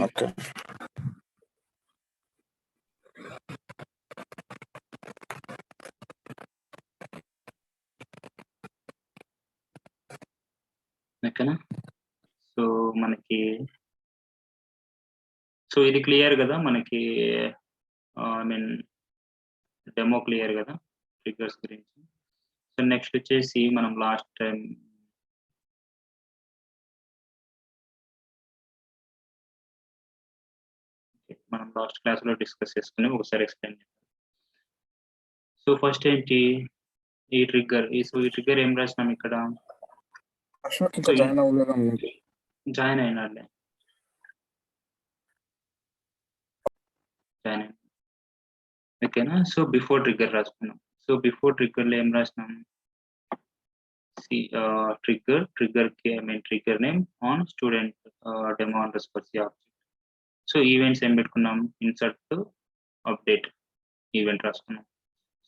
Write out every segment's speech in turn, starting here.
Okay. ఓకేనా? So మనకి ఇది క్లియర్ కదా మనకి. ఐ మీన్ డెమో క్లియర్ కదా ట్రిగ్గర్స్ గురించి. సో నెక్స్ట్ వచ్చేసి మనం లాస్ట్ టైం మనం లాస్ట్ క్లాస్ లో డిస్కస్ చేసుకుని ఒకసారి ఎక్స్ప్లెయిన్ చేద్దాం. సో ఫస్ట్ ఏంటి ఈ ట్రిగ్గర్. సో ఈ ట్రిగ్గర్ ఏం రాసినాం ఇక్కడ? అశోక్ ఇంకా జాయిన్ అవ్వలేదండి. జాయిన్ అయినాడులే. జాయిన్ అయినా. ఓకేనా? సో బిఫోర్ ట్రిగ్గర్ రాసుకున్నాం. సో బిఫోర్ ట్రిగ్గర్ లో ఏం రాసినాం? Trigger trigger name on student demo underscore c object. So events ఏం పెట్టుకున్నాం? ఇన్సర్ట్ టు అప్డేట్ ఈవెంట్ రాసుకున్నాం.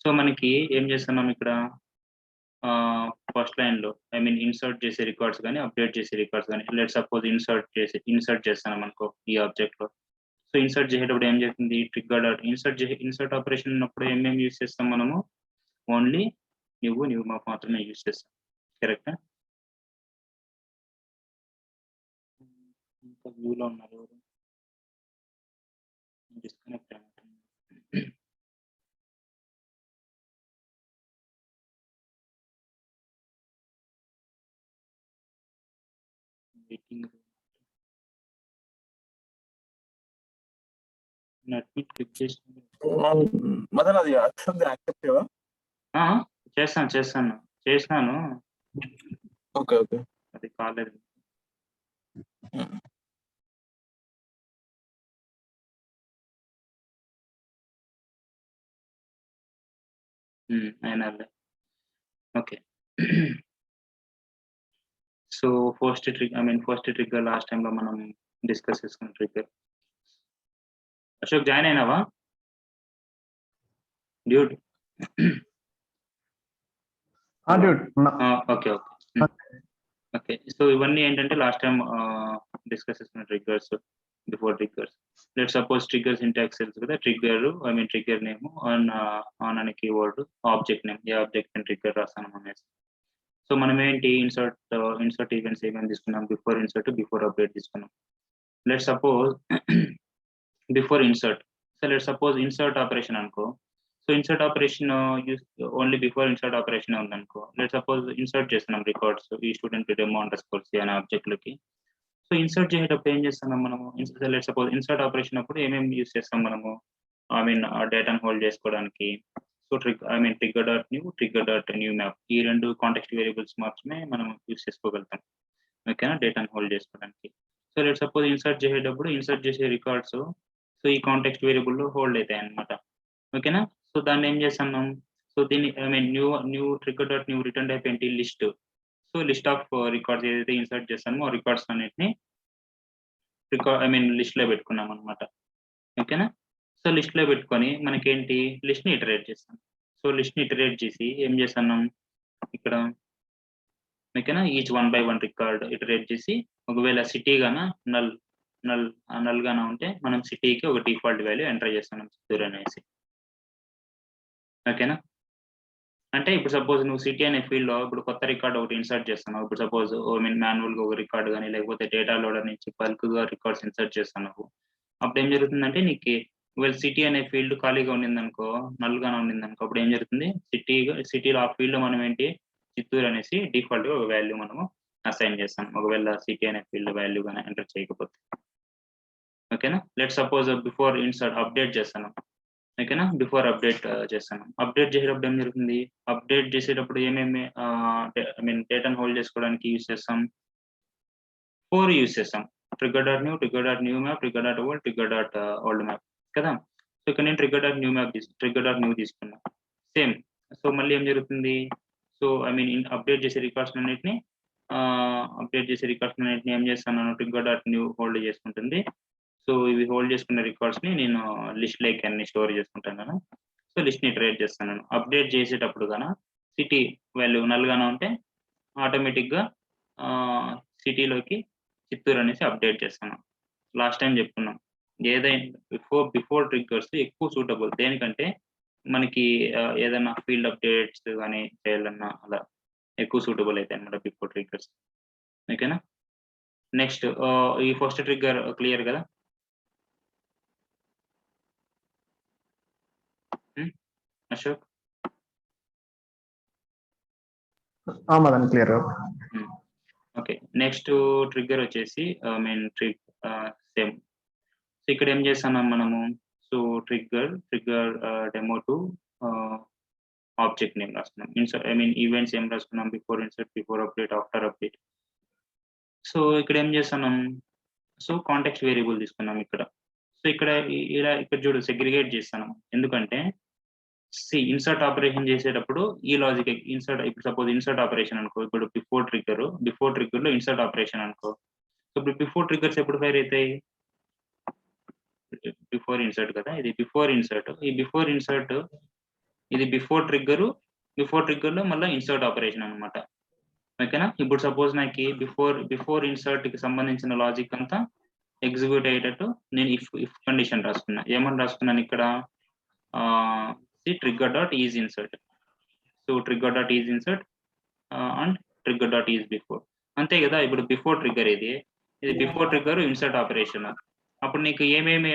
సో మనకి ఏం చేస్తున్నాం ఇక్కడ? ఫస్ట్ లైన్ లో ఐ మీన్ ఇన్సర్ట్ చేసే రికార్డ్స్ కానీ అప్డేట్ చేసే రికార్డ్స్ కానీ లెట్ సపోజ్ ఇన్సర్ట్ చేస్తున్నాం అనుకో ఈ ఆబ్జెక్ట్ లో. సో ఇన్సర్ట్ చేసేటప్పుడు ఏం చేస్తుంది? ట్రిగ్గర్ డాట్ ఇన్సర్ట్ ఆపరేషన్ ఉన్నప్పుడు ఏమేమి యూస్ చేస్తాం మనము? ఓన్లీ న్యూ మాప్ మాత్రమే యూస్ చేస్తాం. కరెక్టా? ఇంకా వ్యూలో ఉన్నారు ఎవరు? డిస్కనెక్ట్ అయినట్టు. మీటింగ్ నెట్ క్లిక్ చేసి మదన్ అది అక్షర్ యాక్సెప్ట్ కదా? చేసినాను. Okay okay. అది కాలేదు. అయినాలే. Okay. So first trigger last టైంలో మనం డిస్కస్ చేసుకున్న ట్రిగ్గర్. అశోక్ జాయిన్ అయినావా dude? Okay okay okay. So ఇవన్నీ ఏంటంటే లాస్ట్ టైం డిస్కస్ చేసుకున్న triggers. Before triggers let suppose trigger syntax తెలుసు కదా. ట్రిగ్గర్ నేమ్ ఆన్ అనే కీవర్డ్, ఆబ్జెక్ట్ నేమ్, ఏ ఆబ్జెక్ట్ ట్రిగ్గర్ రాస్తాను అనేసి. సో మనం ఏంటి ఇన్సర్ట్ ఈవెంట్స్ ఏమేమి తీసుకున్నాం? బిఫోర్ ఇన్సర్ట్, బిఫోర్ అప్డేట్ తీసుకున్నాం. Let suppose before insert. So let suppose insert operation అనుకో. So insert operation only before insert operation ఉందనుకో. లెట్ సపోజ్ ఇన్సర్ట్ చేస్తున్నాం రికార్డ్స్ ఈ స్టూడెంట్ డెమో అండర్స్కోర్ సి అనే ఆబ్జెక్ట్ లోకి. So insert చేసేటప్పుడు ఏం చేస్తున్నాం మనము? లెట్ సపోజ్ ఇన్సర్ట్ ఆపరేషన్ అప్పుడు ఏమేమి యూస్ చేస్తాం మనము? డేటాను హోల్డ్ చేసుకోవడానికి. So trigger dot new map, ఈ రెండు కాంటెక్స్ట్ వేరియబుల్స్ మాత్రమే మనం యూస్ చేసుకోగలుగుతాం. ఓకేనా? డేటాను హోల్డ్ చేసుకోవడానికి. సో లెట్ సపోజ్ ఇన్సర్ట్ చేసేటప్పుడు ఇన్సర్ట్ చేసే రికార్డ్స్ సో ఈ కాంటెక్స్ట్ వేరియబుల్ లో హోల్డ్ అవుతాయి అనమాట. ఓకేనా? సో దాన్ని ఏం చేస్తున్నాం? సో దీన్ని new trigger dot new return type ఏంటి? List. So list of records ఏదైతే ఇన్సర్ట్ చేస్తామో రికార్డ్స్ అన్నిటిని లిస్ట్ లో పెట్టుకున్నాం అనమాట. ఓకేనా? సో లిస్ట్ లో పెట్టుకొని మనకేంటి? లిస్ట్ ని ఇటరేట్ చేస్తాం. సో లిస్ట్ ని ఇటరేట్ చేసి ఏం చేస్తున్నాం ఇక్కడ? ఓకేనా? ఈచ్ 1 by 1 రికార్డ్ ఇటరేట్ చేసి ఒకవేళ సిటీ గాన నల్ గాన ఉంటే మనం సిటీకి ఒక డిఫాల్ట్ వాల్యూ ఎంటర్ చేస్తున్నాం చిత్తూరు అనేసి. ఓకేనా? అంటే ఇప్పుడు సపోజ్ నువ్వు సిటీ అనే ఫీల్డ్ లో ఇప్పుడు కొత్త రికార్డ్ ఒకటి ఇన్సర్ట్ చేస్తున్నావు. ఇప్పుడు సపోజ్ మాన్యువల్ గా ఒక రికార్డ్ కానీ లేకపోతే డేటా లోడర్ నుంచి బల్క్ గా రికార్డ్స్ ఇన్సర్ట్ చేస్తున్నావు. అప్పుడు ఏం జరుగుతుందంటే నీకు ఒకవేళ సిటీ అనే ఫీల్డ్ ఖాళీగా ఉండిందనుకో, నల్గానే ఉండిందనుకో, అప్పుడు ఏం జరుగుతుంది? సిటీలో ఆ ఫీల్డ్ లో మనం ఏంటి? చిత్తూరు అనేసి డిఫాల్ట్ గా ఒక వాల్యూ మనము అసైన్ చేస్తాం ఒకవేళ సిటీ అనే ఫీల్డ్ వాల్యూ గానే ఎంటర్ చేయకపోతే. ఓకేనా? Let suppose before insert update చేస్తాను. ఓకేనా? బిఫోర్ అప్డేట్ చేస్తాను. అప్డేట్ చేసేటప్పుడు ఏం జరుగుతుంది? అప్డేట్ చేసేటప్పుడు ఏమేమి డేటాను హోల్డ్ చేసుకోవడానికి యూస్ చేస్తాం? 4 యూస్ చేస్తాం. Trigger dot new map, trigger dot old, trigger dot old map కదా. సో ఇక్కడ నేను ట్రిగ్గర్ డాట్ న్యూ తీసుకున్నా. సేమ్. సో మళ్ళీ ఏం జరుగుతుంది? సో అప్డేట్ చేసే రికార్డ్స్ అన్నిటిని ఏం చేస్తాను? ట్రిగ్గర్ డాట్ న్యూ హోల్డ్ చేసుకుంటుంది. సో ఇవి హోల్డ్ చేసుకున్న రికార్డ్స్ ని నేను లిస్ట్ లైక్ అన్ని స్టోర్ చేసుకుంటాను. సో లిస్ట్ ని ఇటరేట్ చేస్తాను. అప్డేట్ చేసేటప్పుడు గాన సిటీ వాల్యూ నల్గానే ఉంటే ఆటోమేటిక్ గా సిటీలోకి చిత్తూరు అనేసి అప్డేట్ చేస్తాను. లాస్ట్ టైం చెప్పుకున్నాం. ఏదైనా బిఫోర్ ట్రిగ్గర్స్ ఎక్కువ సూటబుల్ దేనికంటే మనకి ఏదైనా ఫీల్డ్ అప్డేట్స్ కానీ చేయాలన్నా అలా ఎక్కువ సూటబుల్ అవుతాయి అనమాట బిఫోర్ ట్రిగ్గర్స్. ఓకేనా? నెక్స్ట్ ఈ ఫస్ట్ ట్రిగ్గర్ క్లియర్ కదా? Ashok? Madan clear. Okay, next trigger వచ్చేసి మెయిన్ సేమ్. సో ఇక్కడ ఏం చేస్తున్నాం మనము? So trigger demo two object name రాస్తున్నాం. ఈవెంట్స్ ఏం రాసుకున్నాం? Before insert, before update, after update. So ఇక్కడ ఏం చేస్తున్నాం? సో కాంటెక్స్ట్ వేరియబుల్ తీసుకున్నాం ఇక్కడ. సో ఇక్కడ చూడు సెగ్రిగేట్ చేస్తున్నాం. ఎందుకంటే ఇన్సర్ట్ ఆపరేషన్ చేసేటప్పుడు ఈ లాజిక్ ఇన్సర్ట్, ఇప్పుడు సపోజ్ ఇన్సర్ట్ ఆపరేషన్ అనుకో, ఇప్పుడు బిఫోర్ ట్రిగ్గర్ లో ఇన్సర్ట్ ఆపరేషన్ అనుకో. ఇప్పుడు బిఫోర్ ట్రిగ్గర్స్ ఎప్పుడు ఫైర్ అవుతాయి? బిఫోర్ ఇన్సర్ట్ కదా, ఇది బిఫోర్ ఇన్సర్ట్. ఈ బిఫోర్ ఇన్సర్ట్ ఇది బిఫోర్ ట్రిగ్గర్ లో మళ్ళీ ఇన్సర్ట్ ఆపరేషన్ అనమాట. ఓకేనా? ఇప్పుడు సపోజ్ నాకు బిఫోర్ ఇన్సర్ట్ కి సంబంధించిన లాజిక్ అంతా ఎగ్జిక్యూట్ అయ్యేటట్టు నేను ఇఫ్ కండిషన్ రాసుకున్నా. ఏమని రాసుకున్నాను ఇక్కడ? trigger dot is insert. So trigger dot is insert and trigger dot is before. అంతే కదా. ఇప్పుడు బిఫోర్ ట్రిగ్గర్ ఇది బిఫోర్ ట్రిగ్గర్ ఇన్సర్ట్ ఆపరేషన్. అప్పుడు నీకు ఏమేమి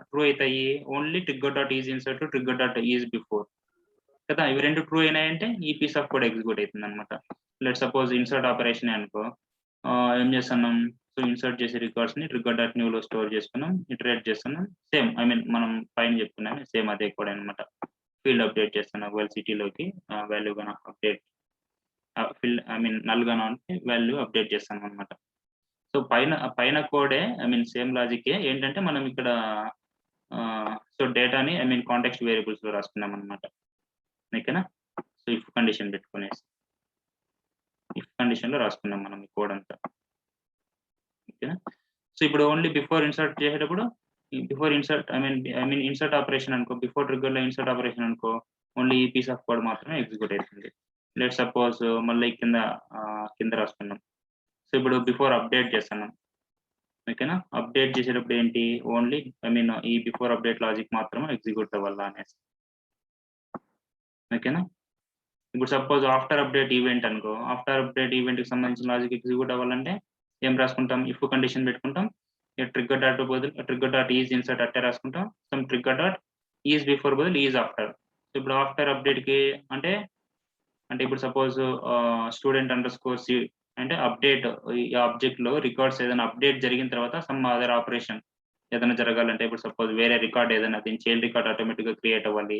ట్రూ అవుతాయి? Only trigger dot is insert, trigger dot is before కదా. ఇవి రెండు ట్రూ అయినాయంటే ఈ పీస్ ఆఫ్ కోడ్ ఎగ్జిక్యూట్ అవుతుంది అనమాట. లెట్ సపోజ్ ఇన్సర్ట్ ఆపరేషన్ అనుకో, ఏం చేస్తున్నాం? సో ఇన్సర్ట్ చేసే రికార్డ్స్ ని ట్రిగ్గర్ డాట్ న్యూలో స్టోర్ చేసుకున్నాం, ఇటరేట్ చేస్తున్నాం. సేమ్ మనం పైన చెప్పుకున్నాం సేమ్ అదే కోడ్ అనమాట. ఫీల్డ్ అప్డేట్ చేస్తున్నాం, వెల్ సిటీలోకి వాల్యూ గానా అప్డేట్ నల్ గానా అంటే వాల్యూ అప్డేట్ చేస్తాం అనమాట. సో పైన కోడే సేమ్ లాజికే. ఏంటంటే మనం ఇక్కడ సో డేటాని కాంటెక్స్ట్ వేరియబుల్స్ లో రాసుకున్నాం అనమాట. ఓకేనా? సో ఇఫ్ కండిషన్ పెట్టుకునేసి ఇఫ్ కండిషన్ లో రాసుకున్నాం మనం ఈ కోడ్ అంతా. ఓకేనా? సో ఇప్పుడు ఓన్లీ బిఫోర్ ఇన్సర్ట్ చేసేటప్పుడు బిఫోర్ ఇన్సర్ట్ ఇన్సర్ట్ ఆపరేషన్ అనుకో, బిఫోర్ ట్రిగ్గర్ లో ఇన్సర్ట్ ఆపరేషన్ అనుకో, ఓన్లీ ఈ పీస్ ఆఫ్ కోడ్ మాత్రమే ఎగ్జిక్యూట్ అవుతుంది. లెట్ సపోజ్ మళ్ళీ కింద రాసుకున్నాం. సో ఇప్పుడు బిఫోర్ అప్డేట్ చేస్తున్నాం. ఓకేనా? అప్డేట్ చేసేటప్పుడు ఏంటి? ఓన్లీ ఈ బిఫోర్ అప్డేట్ లాజిక్ మాత్రమే ఎగ్జిక్యూట్ అవ్వాలా అనేసి. ఓకేనా? ఇప్పుడు సపోజ్ ఆఫ్టర్ అప్డేట్ ఈవెంట్ అనుకో, ఆఫ్టర్ అప్డేట్ ఈవెంట్ కి సంబంధించిన లాజిక్ ఎగ్జిక్యూట్ అవ్వాలంటే ఏం రాసుకుంటాం? ఇఫ్ కండిషన్ పెట్టుకుంటాం. ట్రిగ్గర్ డాట్ బదులు ట్రిగ్గర్ డాట్ ఈజ్ ఇన్సర్ట్ అట్టే రాసుకుంటాం. Some trigger dot is before బదులు ఈజ్ ఆఫ్టర్. ఇప్పుడు ఆఫ్టర్ అప్డేట్ కి అంటే ఇప్పుడు suppose student underscore c అంటే అప్డేట్ ఈ ఆబ్జెక్ట్ లో రికార్డ్స్ ఏదైనా అప్డేట్ జరిగిన తర్వాత సమ్ అదర్ ఆపరేషన్ ఏదైనా జరగాలంటే, ఇప్పుడు సపోజ్ వేరే రికార్డ్ ఏదైనా దీని చైల్డ్ రికార్డ్ ఆటోమేటిక్ గా క్రియేట్ అవ్వాలి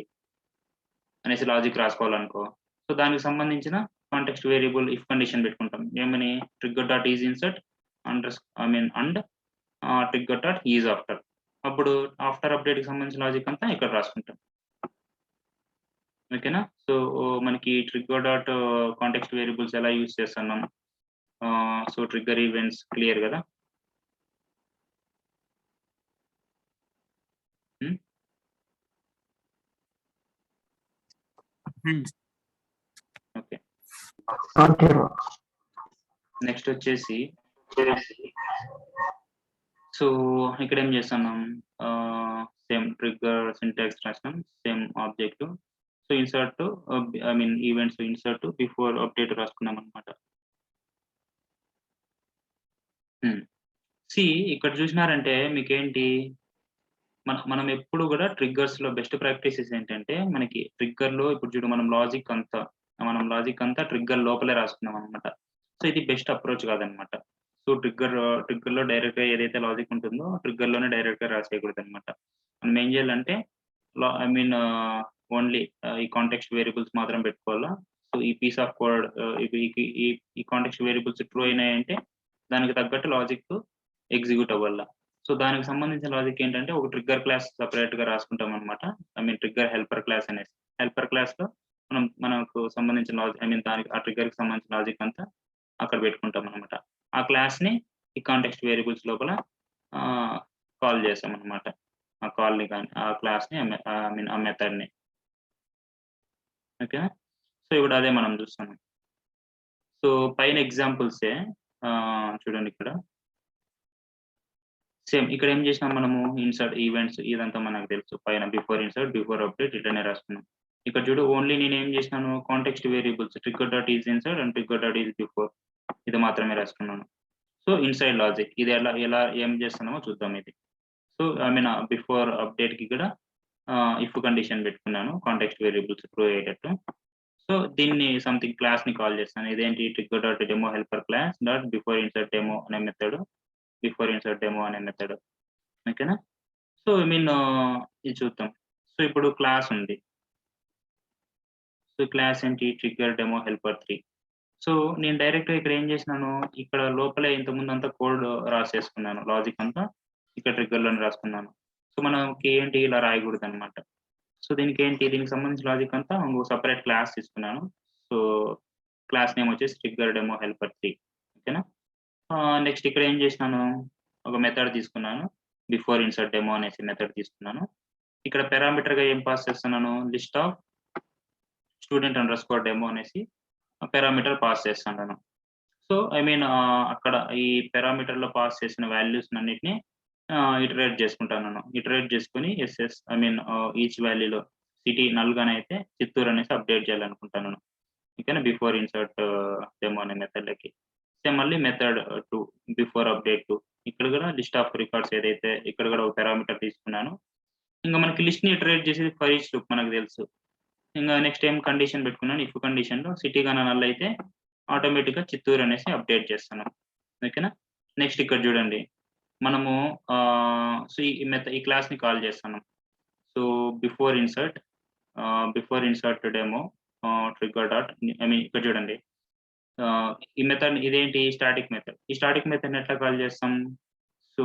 అనేసి లాజిక్ రాసుకోవాలనుకో. సో దానికి సంబంధించిన కాంటెక్స్ట్ వేరియబుల్ ఇఫ్ కండిషన్ పెట్టుకుంటాం. ఏమని? Trigger dot is insert and trigger dot is after. అప్పుడు ఆఫ్టర్ అప్డేట్ కి సంబంధించిన లాజిక్ అంతా ఇక్కడ రాసుకుంటాం. ఓకేనా? సో మనకి ట్రిగ్గర్ డాట్ కాంటెక్స్ట్ వేరియబుల్స్ ఎలా యూజ్ చేస్తున్నాం? సో ట్రిగ్గర్ ఈవెంట్స్ క్లియర్ కదా. ఓకే, నెక్స్ట్ వచ్చేసి సో ఇక్కడ ఏం చేస్తున్నాం? సేమ్ ట్రిగ్గర్ సింటాక్స్ రాసినాం, same object. So insert events insert before update రాసుకున్నాం అనమాట. ఇక్కడ చూసినారంటే మీకేంటి? మనం ఎప్పుడు కూడా ట్రిగ్గర్స్ లో బెస్ట్ ప్రాక్టీసెస్ ఏంటంటే, మనకి ట్రిగ్గర్ లో ఇప్పుడు చూడు మనం లాజిక్ అంతా ట్రిగ్గర్ లోపలే రాసుకున్నాం అనమాట. సో ఇది బెస్ట్ అప్రోచ్ కాదనమాట. సో ట్రిగ్గర్ లో డైరెక్ట్ గా ఏదైతే లాజిక్ ఉంటుందో ట్రిగ్గర్ లోనే డైరెక్ట్ గా రాసేయకూడదు అనమాట. మనం ఏం చేయాలంటే ఓన్లీ ఈ కాంటెక్స్ట్ వేరియబుల్స్ మాత్రం పెట్టుకోవాలా. సో ఈ పీస్ ఆఫ్ కోడ్ ఈ కాంటెక్స్ట్ వేరియబుల్స్ ట్రూ అయినాయంటే దానికి తగ్గట్టు లాజిక్ ఎగ్జిక్యూట్ అవ్వాలా. సో దానికి సంబంధించిన లాజిక్ ఏంటంటే ఒక ట్రిగ్గర్ క్లాస్ సపరేట్ గా రాసుకుంటాం అనమాట. ట్రిగ్గర్ హెల్పర్ క్లాస్ అనేసి. హెల్పర్ క్లాస్ లో మనకు సంబంధించిన లాజిక్ దానికి ఆ ట్రిగ్గర్ కి సంబంధించిన లాజిక్ అంతా అక్కడ పెట్టుకుంటాం అనమాట. ఆ క్లాస్ ని ఈ కాంటెక్స్ట్ వేరియబుల్స్ లోపల కాల్ చేస్తాం అనమాట. ఆ కాల్ ని కానీ ఆ క్లాస్ ని ఆ మెథడ్ ని. ఓకే, సో ఇప్పుడు అదే మనం చూస్తున్నాం. సో పైన ఎగ్జాంపుల్సే చూడండి. ఇక్కడ సేమ్ ఇక్కడ ఏం చేసినాం మనము ఇన్సర్ట్ ఈవెంట్స్ ఇదంతా మనకు తెలుసు పైన బిఫోర్ ఇన్సర్ట్ బిఫోర్ అప్డేట్ ఇట్లనే రాసుకున్నాం. ఇక్కడ చూడు ఓన్లీ నేను ఏం చేసినాను context variables trigger dot is insert and trigger dot is before ఇది మాత్రమే రాసుకున్నాను. సో ఇన్సైడ్ లాజిక్ ఇది ఎలా ఏం చేస్తున్నామో చూద్దాం ఇది. So I mean before update కి ఇక్కడ ఇఫ్ కండిషన్ పెట్టుకున్నాను కాంటెక్స్ట్ వేరియబుల్స్ ప్రూవ్ అయ్యేటట్టు. సో దీన్ని సంథింగ్ క్లాస్ ని కాల్ చేస్తాను. ఇదేంటి trigger dot demo helper class dot before insert demo అనే మెథడ్ బిఫోర్ ఇన్సర్ట్ డెమో అనే మెథడ్ ఓకేనా. సో ఐ మీన్ ఇది చూద్దాం. సో ఇప్పుడు క్లాస్ ఉంది. సో క్లాస్ ఏంటి ట్రిగ్గర్ డెమో హెల్పర్ 3. సో నేను డైరెక్ట్ గా ఇక్కడ ఏం చేసినాను ఇక్కడ లోపలే ఇంతకుముందు అంతా కోడ్ రాసేసుకున్నాను లాజిక్ అంతా ఇక్కడ ట్రిగ్గర్ లోనే రాసుకున్నాను. సో మనకి ఏంటి ఇలా రాయకూడదు అనమాట. సో దీనికి సంబంధించిన లాజిక్ అంతా ఇంకో సపరేట్ క్లాస్ తీసుకున్నాను. సో క్లాస్ నేమ్ వచ్చేసి ట్రిగ్గర్ డెమో హెల్పర్ 3 ఓకేనా. నెక్స్ట్ ఇక్కడ ఏం చేసినాను ఒక మెథడ్ తీసుకున్నాను బిఫోర్ ఇన్సర్ట్ డెమో అనేసి మెథడ్ తీసుకున్నాను. ఇక్కడ పారామీటర్ గా ఏం పాస్ చేస్తున్నాను list of student under score demo అనేసి పారామీటర్ పాస్ చేస్తున్నాను. సో ఐ మీన్ అక్కడ ఈ పారామీటర్ లో పాస్ చేసిన వాల్యూస్ అన్నిటిని ఇటరేట్ చేసుకుంటాను. ఇటరేట్ చేసుకుని ఎస్ఎస్ ఐ మీన్ ఈచ్ వాల్యూలో సిటీ నల్గానైతే చిత్తూరు అనేసి అప్డేట్ చేయాలనుకుంటాను ఓకేనా బిఫోర్ ఇన్సర్ట్ డెమో అనే మెథడ్లకి. సేమ్ మళ్ళీ మెథడ్ 2 బిఫోర్ అప్డేట్ 2 ఇక్కడ కూడా లిస్ట్ ఆఫ్ రికార్డ్స్ ఏదైతే ఇక్కడ కూడా ఒక పారామీటర్ తీసుకున్నాను. ఇంకా మనకి లిస్ట్ ని ఇటరేట్ చేసేది ఫర్ ఈచ్ లూప్ మనకు తెలుసు. ఇంకా నెక్స్ట్ ఏం కండిషన్ పెట్టుకున్నాను ఇఫ్ కండిషన్ లో సిటీ గాన నల్ అయితే ఆటోమేటిక్ గా చిత్తూరు అనేసి అప్డేట్ చేస్తున్నాం ఓకేనా. నెక్స్ట్ ఇక్కడ చూడండి మనము సో ఈ క్లాస్ ని కాల్ చేస్తున్నాం. So before insert demo trigger dot I mean ఇక్కడ చూడండి ఈ మెథడ్ ఇదేంటి స్టాటిక్ మెథడ్. ఈ స్టాటిక్ మెథడ్ ఎట్లా కాల్ చేస్తాం so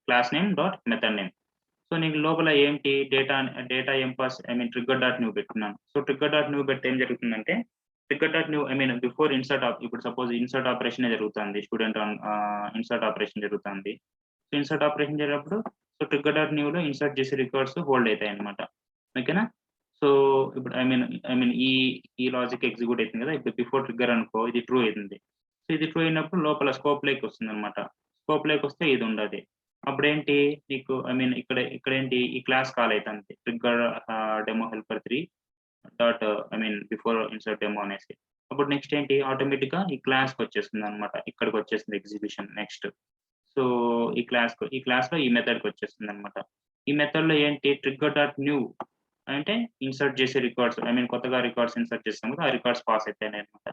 class name dot method name. So నీకు లోపల ఏంటి డేటా ఏం pass I mean trigger dot new పెట్టుకున్నాను. సో ట్రిగ్గర్ డాట్ న్యూ పెడితే ఏం జరుగుతుందంటే trigger dot new I mean before insert ఇప్పుడు సపోజ్ ఇన్సర్ట్ ఆపరేషన్ జరుగుతుంది స్టూడెంట్ ఇన్సర్ట్ ఆపరేషన్ జరుగుతుంది. సో ఇన్సర్ట్ ఆపరేషన్ జరిగినప్పుడు సో ట్రిగ్గర్ డాట్ న్యూలో ఇన్సర్ట్ చేసే రికార్డ్స్ హోల్డ్ అవుతాయి అనమాట ఓకేనా. సో ఇప్పుడు ఐ మీన్ ఈ లాజిక్ ఎగ్జిక్యూట్ అవుతుంది కదా. ఇప్పుడు బిఫోర్ ట్రిగ్గర్ అనుకో ఇది ట్రూ అవుతుంది. సో ఇది ట్రూ అయినప్పుడు లోపల స్కోప్ లేక్ వస్తుంది అనమాట. స్కోప్ లేక్ వస్తే ఇది ఉండదు. అప్పుడు ఏంటి నీకు ఐ మీన్ ఇక్కడ ఏంటి ఈ క్లాస్ కాల్ అవుతుంది trigger demo helper 3 dot I mean before insert demo అనేసి. అప్పుడు నెక్స్ట్ ఏంటి ఆటోమేటిక్ గా ఈ క్లాస్ కి వచ్చేస్తుంది అనమాట. ఇక్కడికి వచ్చేస్తుంది ఎగ్జిక్యూషన్ నెక్స్ట్. సో ఈ క్లాస్ లో ఈ మెథడ్ కి వచ్చేస్తుంది అనమాట. ఈ మెథడ్ లో ఏంటి ట్రిగ్గర్ డాట్ న్యూ అంటే ఇన్సర్ట్ చేసే రికార్డ్స్ ఐ మీన్ కొత్తగా రికార్డ్స్ ఇన్సర్ట్ చేస్తాం కదా ఆ రికార్డ్స్ పాస్ అవుతాయి అనమాట.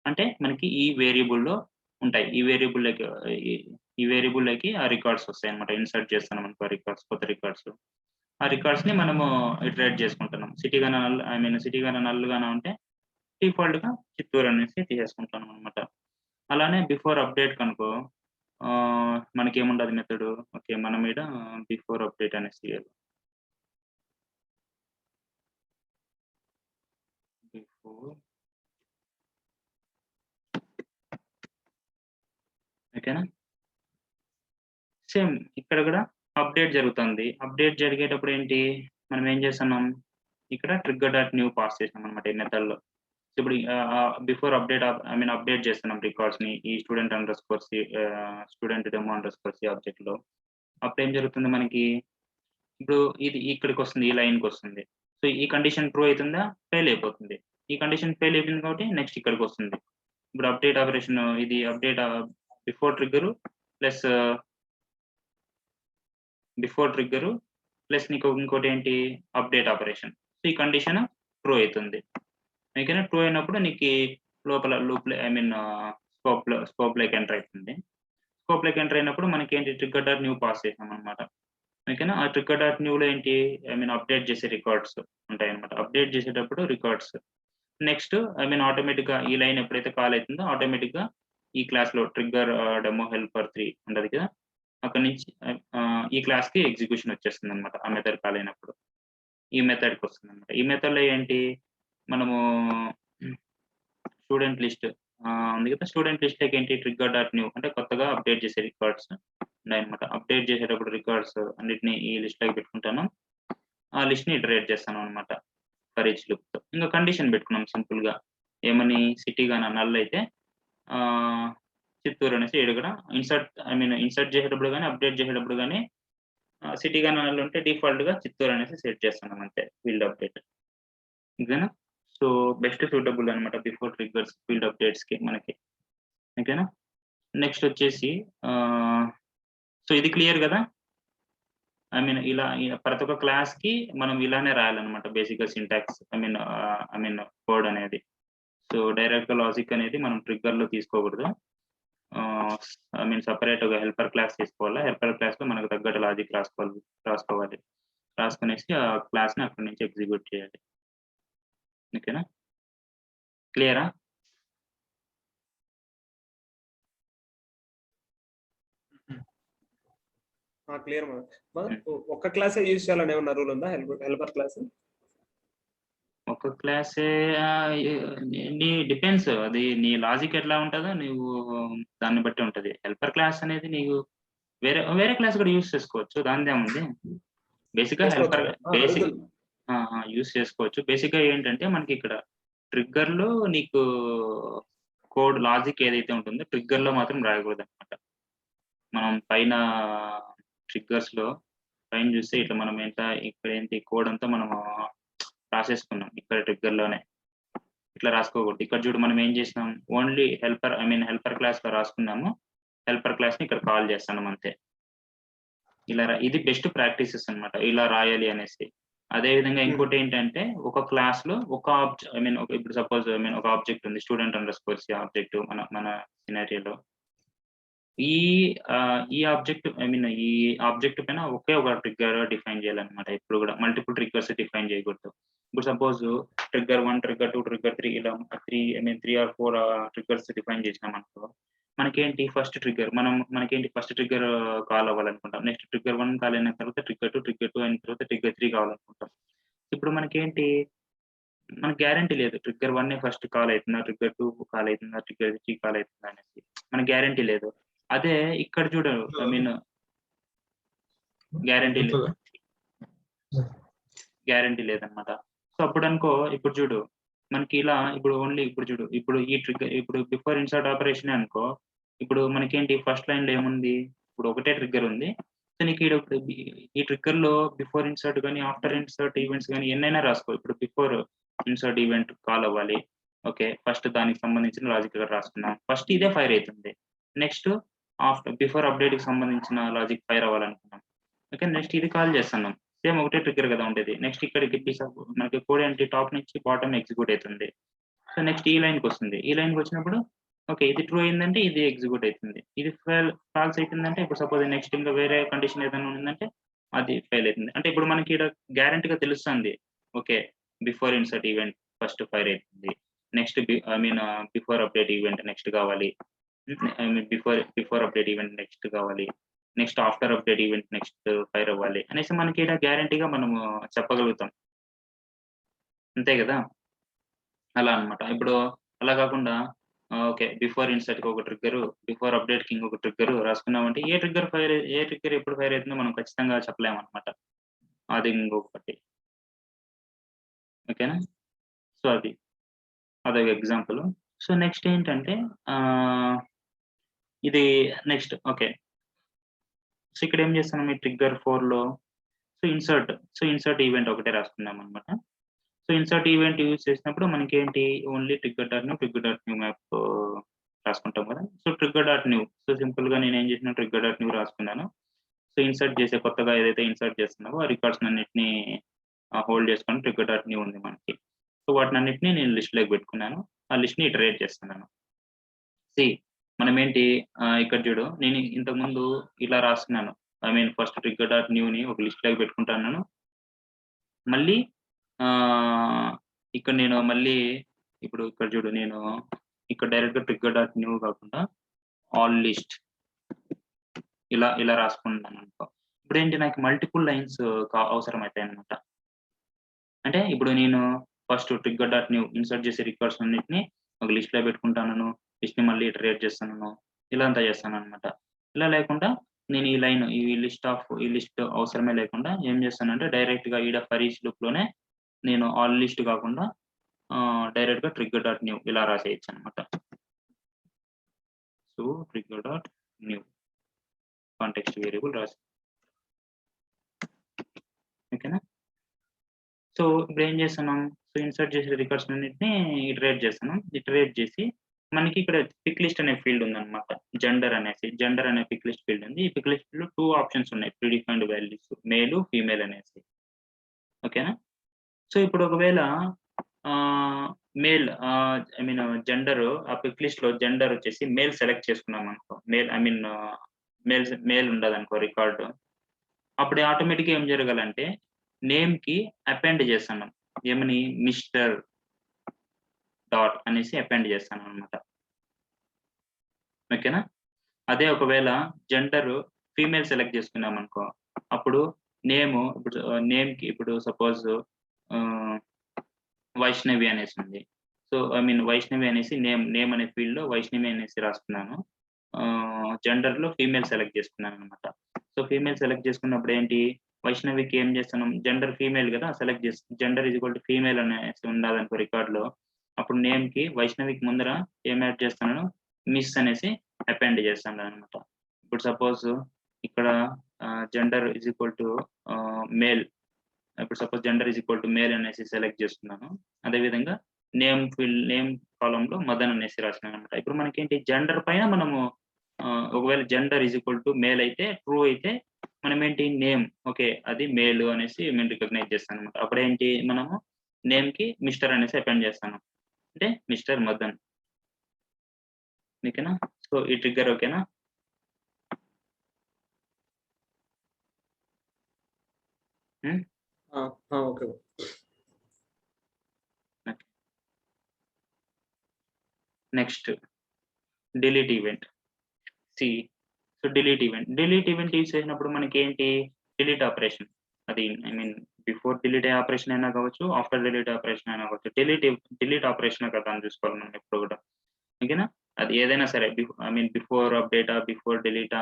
అంటే మనకి ఈ వేరియబుల్లో ఉంటాయి. ఈ వేరియబుల్లోకి ఆ రికార్డ్స్ వస్తాయి అనమాట. ఇన్సర్ట్ చేస్తున్నాం అనుకో రికార్డ్స్ కొత్త రికార్డ్స్ ఆ రికార్డ్స్ ని మనము ఇటరేట్ చేసుకుంటున్నాం. సిటీ గాన నల్ గాన ఉంటే డిఫాల్ట్ గా చిత్తూరు అనేసి తీసేసుకుంటాం అనమాట. అలానే బిఫోర్ అప్డేట్ కనుకో మనకి ఏముండదు మెథడ్ ఓకే మన మీద బిఫోర్ అప్డేట్ అనేసి బిఫోర్ ఓకేనా. సేమ్ ఇక్కడ కూడా అప్డేట్ జరుగుతుంది. అప్డేట్ జరిగేటప్పుడు ఏంటి మనం ఏం చేస్తున్నాం ఇక్కడ ట్రిగ్గర్ డాట్ న్యూ పాస్ చేసాం అనమాట ఈ మెథడ్ లో. ఇప్పుడు before update I mean update చేస్తున్నాం రికార్డ్స్ ని ఈ student demo underscore c object లో. అప్పుడు ఏం జరుగుతుంది మనకి ఇప్పుడు ఇది ఇక్కడికి వస్తుంది ఈ లైన్ కి వస్తుంది. సో ఈ కండిషన్ ట్రూ అవుతుందా ఫెయిల్ అయిపోతుంది. ఈ కండిషన్ ఫెయిల్ అయిపోయింది కాబట్టి నెక్స్ట్ ఇక్కడికి వస్తుంది. ఇప్పుడు అప్డేట్ ఆపరేషన్ ఇది అప్డేట్ బిఫోర్ ట్రిగ్గర్ ప్లస్ నీకు ఇంకోటి ఏంటి అప్డేట్ ఆపరేషన్. సో ఈ కండిషన్ ట్రూ అవుతుంది ఓకేనా. ట్రూ అయినప్పుడు నీకు లోపల loop I mean scope like enter అవుతుంది. స్కోప్ లైక్ ఎంటర్ అయినప్పుడు మనకి ఏంటి ట్రిగ్గర్ డాట్ న్యూ పాస్ చేసాం అనమాట ఓకేనా. ఆ ట్రిగ్గర్ డాట్ న్యూలో ఏంటి ఐ మీన్ అప్డేట్ చేసే రికార్డ్స్ ఉంటాయి అనమాట. అప్డేట్ చేసేటప్పుడు records next I mean automatic గా ఈ లైన్ ఎప్పుడైతే కాల్ అవుతుందో ఆటోమేటిక్ గా ఈ క్లాస్ లో ట్రిగ్గర్ డెమో హెల్పర్ 3 ఉండదు కదా అక్కడ నుంచి ఈ క్లాస్ కి ఎగ్జిక్యూషన్ వచ్చేస్తుంది అనమాట. ఆ మెథడ్ కాల్ అయినప్పుడు ఈ మెథడ్ కి వస్తుంది అనమాట. ఈ మెథడ్ లో ఏంటి మనము స్టూడెంట్ లిస్ట్ ఉంది కదా స్టూడెంట్ లిస్ట్ లైక్ ఏంటి ట్రిగ్గర్ డాట్ న్యూ అంటే కొత్తగా అప్డేట్ చేసే రికార్డ్స్ ఉన్నాయన్నమాట. అప్డేట్ చేసేటప్పుడు రికార్డ్స్ అన్నిటిని ఈ లిస్ట్ లోకి పెట్టుకుంటాను. ఆ లిస్ట్ ని ఇటరేట్ చేస్తాను అనమాట ఫర్ ఈచ్ లూప్ తో. ఇంకా కండిషన్ పెట్టుకున్నాం సింపుల్ గా ఏమని సిటీ గాన నల్ అయితే చిత్తూరు అనేసి ఇక్కడ కూడా ఇన్సర్ట్ చేసేటప్పుడు కానీ అప్డేట్ చేసేటప్పుడు కానీ సిటీ కానీ ఉంటే డిఫాల్ట్ గా చిత్తూరు అనేసి సెట్ చేస్తున్నాం అంతే ఫీల్డ్ అప్డేట్. ఓకేనా? సో బెస్ట్ సూటబుల్ అనమాట బిఫోర్ ట్రిగ్గర్స్ ఫీల్డ్ అప్డేట్స్ కి మనకి. ఓకేనా? నెక్స్ట్ వచ్చేసి సో ఇది క్లియర్ కదా? ఇలా ప్రతి ఒక్క క్లాస్ కి మనం ఇలానే రాయాలన్నమాట బేసిక్ గా సింటాక్స్ కోడ్ అనేది. సో డైరెక్ట్ గా లాజిక్ అనేది మనం ట్రిగ్గర్ లో తీసుకోకూడదు. సపరేట్ గా హెల్పర్ క్లాస్ తీసుకోవాలి. హెల్పర్ క్లాస్ లో మనకు తగ్గట్టు లాజిక్ రాసుకోవాలి. రాసుకునేసి ఆ క్లాస్ ని అక్కడి నుంచి ఎగ్జిక్యూట్ చేయాలి. ఓకేనా? క్లియరా? క్లియర్ ఒక్క క్లాసే యూజ్ చేయాలని ఏమన్నా రూల్ ఉందా హెల్పర్ క్లాస్? ఒక క్లాసే నీ డిపెండ్స్, అది నీ లాజిక్ ఎట్లా ఉంటుందో నువ్వు దాన్ని బట్టి ఉంటది. హెల్పర్ క్లాస్ అనేది నీకు వేరే క్లాస్ కూడా యూజ్ చేసుకోవచ్చు, దానిదే ఉంది. బేసిక్ గా హెల్పర్ యూజ్ చేసుకోవచ్చు. బేసిక్ గా ఏంటంటే మనకి ఇక్కడ ట్రిగ్గర్ లో నీకు కోడ్ లాజిక్ ఏదైతే ఉంటుందో ట్రిగ్గర్ లో మాత్రం రాయకూడదు అనమాట. మనం పైన ట్రిగ్గర్స్ లో పైన చూస్తే ఇట్లా మనం ఇక్కడ ఏంటి కోడ్ అంతా మనం రాసేసుకున్నాం. ఇక్కడ ట్రిగ్గర్ లోనే ఇట్లా రాసుకోకూడదు. ఇక్కడ చూడు మనం ఏం చేసినాం, ఓన్లీ హెల్పర్ క్లాస్ లో రాసుకున్నాము. హెల్పర్ క్లాస్ ని ఇక్కడ కాల్ చేస్తాను అంతే. ఇది బెస్ట్ ప్రాక్టీసెస్ అన్నమాట, ఇలా రాయాలి అనేసి. అదే విధంగా ఇంకోటి ఏంటంటే ఒక క్లాస్ లో ఒక ఇప్పుడు సపోజ్ ఒక ఆబ్జెక్ట్ ఉంది, స్టూడెంట్ అండర్స్కోర్ సి ఆబ్జెక్ట్ మన సినారియోలో. ఈ ఆబ్జెక్ట్ పైన ఒకే ఒక ట్రిగ్గర్ డిఫైన్ చేయాలన్నమాట. ఇప్పుడు కూడా మల్టిపుల్ ట్రిగ్గర్స్ డిఫైన్ చేయకూడదు. ఇప్పుడు సపోజ్ ట్రిగ్గర్ 1, ట్రిగ్గర్ 2, ట్రిగ్గర్ 3 ఇలా 3 or 4 ట్రిగ్గర్స్ డిఫైన్ చేసినాం అనుకో, మనకేంటి first trigger first trigger call అవ్వాలనుకుంటాం. నెక్స్ట్ ట్రిగ్గర్ 1 కాల్ అయిన తర్వాత ట్రిగ్గర్ 2 అయిన తర్వాత ట్రిగ్గర్ 3 కావాలనుకుంటాం. ఇప్పుడు మనకేంటి, మనకు గ్యారంటీ లేదు ట్రిగ్గర్ 1 ఫస్ట్ కాల్ అవుతుందా, ట్రిగ్గర్ 2 కాల్ అవుతుందా, ట్రిగ్గర్ 3 కాల్ అవుతుందా అనేసి మనకు గ్యారంటీ లేదు. అదే ఇక్కడ చూడు గ్యారంటీ లేదనమాట. సో అప్పుడు అనుకో, ఇప్పుడు చూడు మనకి ఇలా ఇప్పుడు ఈ ట్రిగ్గర్ ఇప్పుడు బిఫోర్ ఇన్సర్ట్ ఆపరేషన్ అనుకో, ఇప్పుడు మనకేంటి ఫస్ట్ లైన్ లో ఏముంది, ఇప్పుడు ఒకటే ట్రిగ్గర్ ఉంది. సో నీకు ఈ ట్రిగ్గర్ లో బిఫోర్ ఇన్సర్ట్ కానీ ఆఫ్టర్ ఇన్సర్ట్ ఈవెంట్స్ కానీ ఎన్నైనా రాసుకో. ఇప్పుడు బిఫోర్ ఇన్సర్ట్ ఈవెంట్ కాల్ అవ్వాలి, ఓకే, ఫస్ట్ దానికి సంబంధించిన లాజిక్ ఇక్కడ రాసుకున్నాం. ఫస్ట్ ఇదే ఫైర్ అవుతుంది. నెక్స్ట్ బిఫోర్ అప్డేట్ కి సంబంధించిన లాజిక్ ఫైర్ అవ్వాలనుకున్నాం. ఓకే, నెక్స్ట్ ఇది కాల్ చేస్తున్నాం. సేమ్ ఒకటే ట్రిగ్గర్ కదా ఉండేది. నెక్స్ట్ ఇక్కడికి మనకి కోడ్ ఏంటి, టాప్ నుంచి బాటమ్ ఎగ్జిక్యూట్ అవుతుంది. సో నెక్స్ట్ ఈ లైన్కి వస్తుంది. ఈ లైన్కి వచ్చినప్పుడు ఓకే, ఇది ట్రూ అయిందంటే ఇది ఎగ్జిక్యూట్ అవుతుంది. ఇది ఫాల్స్ అవుతుందంటే ఇప్పుడు సపోజ్ నెక్స్ట్ ఇంకా వేరే కండిషన్ ఏదైనా ఉందంటే అది ఫెయిల్ అవుతుంది. అంటే ఇప్పుడు మనకి ఇక్కడ గ్యారంటీగా తెలుస్తుంది, okay before insert event first fire అవుతుంది, next before update event next కావాలి, బిఫోర్ అప్డేట్ ఈవెంట్ నెక్స్ట్ కావాలి, next after update event next fire అవ్వాలి అనేసి మనకి ఇక్కడ గ్యారంటీగా మనము చెప్పగలుగుతాం. అంతే కదా? అలా అనమాట. ఇప్పుడు అలా కాకుండా ఓకే బిఫోర్ ఇన్సర్ట్ కి ఒక ట్రిగ్గర్, బిఫోర్ అప్డేట్ కి ఇంకొక ట్రిగ్గర్ రాసుకున్నామంటే ఏ ట్రిగ్గర్ ఎప్పుడు ఫైర్ అవుతుందో మనం ఖచ్చితంగా చెప్పలేము అనమాట. అది ఇంకొకటి. ఓకేనా? సో అదొక ఎగ్జాంపుల్. సో నెక్స్ట్ ఏంటంటే ఇది నెక్స్ట్ ఓకే. సో ఇక్కడ ఏం చేస్తున్నాం, ఈ ట్రిగ్గర్ 4 లో ఇన్సర్ట్ ఈవెంట్ ఒకటే రాసుకున్నాం అనమాట. సో ఇన్సర్ట్ ఈవెంట్ యూజ్ చేసినప్పుడు మనకి ఏంటి, only trigger dot new map రాసుకుంటాం కదా. So trigger dot new, so simple గా నేను ఏం చేసిన ట్రిగ్గర్ డాట్ న్యూ రాసుకున్నాను. సో ఇన్సర్ట్ చేసే కొత్తగా ఏదైతే ఇన్సర్ట్ చేస్తున్నావో ఆ రికార్డ్స్ అన్నిటిని హోల్డ్ చేసుకొని ట్రిగ్గర్ డాట్ న్యూ ఉంది మనకి. సో వాటిని అన్నిటిని నేను లిస్ట్ లోకి పెట్టుకున్నాను. ఆ లిస్ట్ ని ఇటరేట్ చేస్తున్నాను. మనం ఏంటి ఇక్కడ చూడు, నేను ఇంతకుముందు ఇలా రాస్తున్నాను. ఫస్ట్ ట్రిగ్గర్ డాట్ న్యూని ఒక లిస్ట్ లాగా పెట్టుకుంటాను. మళ్ళీ ఇక్కడ నేను ఇప్పుడు ఇక్కడ చూడు, నేను ఇక్కడ డైరెక్ట్ గా ట్రిగ్గర్ డాట్ న్యూ కాకుండా ఆల్ లిస్ట్ ఇలా రాసుకుంటాను అనుకో. ఇప్పుడు ఏంటి, నాకు మల్టిపుల్ లైన్స్ అవసరం అవుతాయి అనమాట. అంటే ఇప్పుడు నేను first trigger dot new insert చేసే రికార్డ్స్ అన్నిటిని ఒక లిస్ట్ లో పెట్టుకుంటాను, లిస్ట్ ని మళ్ళీ ఇటరేట్ చేస్తాను, ఇలా అంతా చేస్తాను అనమాట. ఇలా లేకుండా నేను ఈ లిస్ట్ అవసరమే లేకుండా ఏం చేస్తానంటే డైరెక్ట్ గా ఈడ ఫర్ ఈచ్ లూప్ లోనే నేను ఆల్ లిస్ట్ కాకుండా డైరెక్ట్ గా ట్రిగ్గర్ డాట్ న్యూ ఇలా రాసేయచ్చు అనమాట. So trigger dot new context variable రాసి ఓకేనా. సో ఇప్పుడు ఏం చేస్తున్నాం, సో ఇన్సర్ట్ చేసే రికార్డ్స్ అన్నింటినీ ఇటరేట్ చేస్తున్నాం. ఇటరేట్ చేసి మనకి ఇక్కడ పిక్ లిస్ట్ అనే ఫీల్డ్ ఉందన్నమాట. జెండర్ అనే పిక్ లిస్ట్ ఫీల్డ్ ఉంది. ఈ పిక్ లిస్ట్ లో 2 ఆప్షన్స్ ఉన్నాయి, ప్రీడిఫైన్డ్ వాల్యూస్, మేల్ ఫీమేల్ అనేసి. ఓకేనా. సో ఇప్పుడు ఒకవేళ మేల్ ఐ మీన్ జెండర్, ఆ పిక్ లిస్ట్ లో జెండర్ వచ్చేసి మేల్ సెలెక్ట్ చేసుకున్నాం అనుకో, మేల్ ఉండదు అనుకో రికార్డు, అప్పుడు ఆటోమేటిక్గా ఏం జరగాలంటే నేమ్ కి అపెండ్ చేస్తున్నాం, ఏమని మిస్టర్ డాట్ అనేసి అపెండ్ చేస్తాను అనమాట. ఓకేనా. అదే ఒకవేళ జెండర్ ఫీమేల్ సెలెక్ట్ చేసుకున్నాం అనుకో, అప్పుడు నేమ్ కి ఇప్పుడు సపోజ్ వైష్ణవి అనేసి ఉంది. సో ఐ మీన్ వైష్ణవి అనేసి నేమ్ అనే ఫీల్డ్ లో వైష్ణవి అనేసి రాస్తున్నాను. జెండర్ లో ఫీమేల్ సెలెక్ట్ చేసుకున్నాను అనమాట. సో ఫీమేల్ సెలెక్ట్ చేసుకున్నప్పుడు ఏంటి, వైష్ణవికి ఏం చేస్తున్నాం, జెండర్ ఫీమేల్ కదా, సెలెక్ట్ చేసి జెండర్ = ఫీమేల్ అనేసి ఉండాలనుకో రికార్డ్ లో, అప్పుడు నేమ్ కి వైష్ణవికి ముందర ఏం యాడ్ చేస్తున్నాను, మిస్ అనేసి అపెండ్ చేస్తాను అనమాట. ఇప్పుడు సపోజ్ ఇక్కడ జెండర్ మేల్, ఇప్పుడు సపోజ్ జెండర్ మేల్ అనేసి సెలెక్ట్ చేసుకున్నాను. అదేవిధంగా నేమ్ కాలం లో మదన్ అనేసి రాసినాను అనమాట. ఇప్పుడు మనకేంటి జెండర్ పైన మనము ఒకవేళ జెండర్ మేల్ అయితే ట్రూ అయితే మనం ఏంటి నేమ్ ఓకే అది మేల్ అనేసి మేము రికగ్నైజ్ చేస్తాను అనమాట. అప్పుడేంటి మనము నేమ్ కి మిస్టర్ అనేసి అపెండ్ చేస్తాను, అంటే మిస్టర్ మదన్. ఓకేనా. సో ఈ ట్రిగ్గర్ ఓకేనా. Okay. Next delete event. So delete event use చేసినప్పుడు మనకి ఏంటి, డిలీట్ ఆపరేషన్, అది I mean before delete operation అయినా కావచ్చు, ఆఫ్టర్ డిలీట్ ఆపరేషన్ అయినా కావచ్చు, డిలీట్ ఆపరేషన్ కదా అని చూసుకోవాలి మనం ఎప్పుడు కూడా. ఓకేనా. అది ఏదైనా సరే I mean before update, before delete,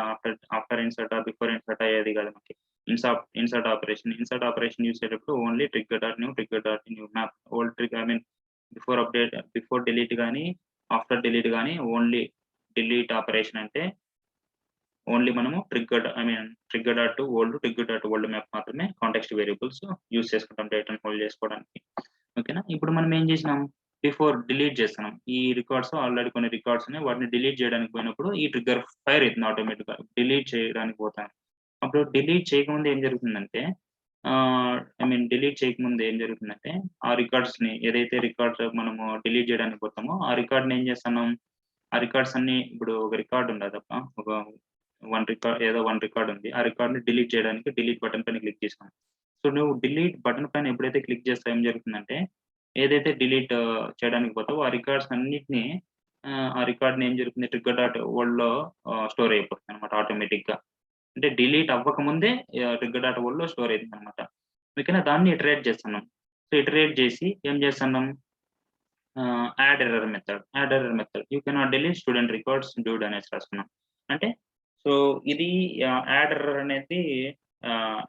after insert, before insert అయ్యేది కాదు మనకి. ఇన్సర్ట్ ఆపరేషన్ యూజ్ చేసేటప్పుడు only trigger dot new map old trigger, I mean before update, before delete కానీ ఆఫ్టర్ డిలీట్ కానీ ఓన్లీ డిలీట్ ఆపరేషన్ అంటే only మనము trigger dot old map మాత్రమే context variables use చేసుకుంటాం డేటాను హోల్డ్ చేసుకోవడానికి. ఓకేనా. ఇప్పుడు మనం ఏం చేసినాం, బిఫోర్ డిలీట్ చేస్తున్నాం ఈ రికార్డ్స్, ఆల్రెడీ కొన్ని రికార్డ్స్ ఉన్నాయి, వాటిని డిలీట్ చేయడానికి పోయినప్పుడు ఈ ట్రిగ్గర్ ఫైర్ అవుతుంది ఆటోమేటిక్గా. డిలీట్ చేయడానికి పోతాను, అప్పుడు డిలీట్ చేయకముందు ఏం జరుగుతుందంటే ఆ రికార్డ్స్ ని, ఏదైతే రికార్డ్స్ మనము డిలీట్ చేయడానికి పోతామో ఆ రికార్డ్ ని ఏం చేస్తున్నాం, ఆ రికార్డ్స్ అన్ని, ఇప్పుడు ఒక రికార్డ్ ఉండదప్ప, ఒక వన్ రికార్డ్ ఉంది, ఆ రికార్డ్ ని డిలీట్ చేయడానికి డిలీట్ బటన్ పైన క్లిక్ చేసాం. సో నువ్వు డిలీట్ బటన్ పైన ఎప్పుడైతే క్లిక్ చేస్తావు ఏం జరుగుతుందంటే, ఏదైతే డిలీట్ చేయడానికి పోతావో ఆ రికార్డ్స్ అన్నిటిని, ఆ రికార్డ్ ని ఏం జరుగుతుంది, ట్రిగ్గర్ డాట్ వరల్డ్ లో స్టోర్ అయిపోతుంది అనమాట ఆటోమేటిక్ గా. అంటే డిలీట్ అవ్వక ముందే ట్రిగ్గర్ డాట్ వరల్డ్ లో స్టోర్ అవుతుంది అనమాట. ఓకేనా. దాన్ని ఇటరేట్ చేస్తున్నాం. సో ఇటరేట్ చేసి ఏం చేస్తున్నాం, add error method you cannot delete student records dude అనేసి రాసుకున్నాం. అంటే సో ఇది యాడ్ ఎర్రర్ అనేది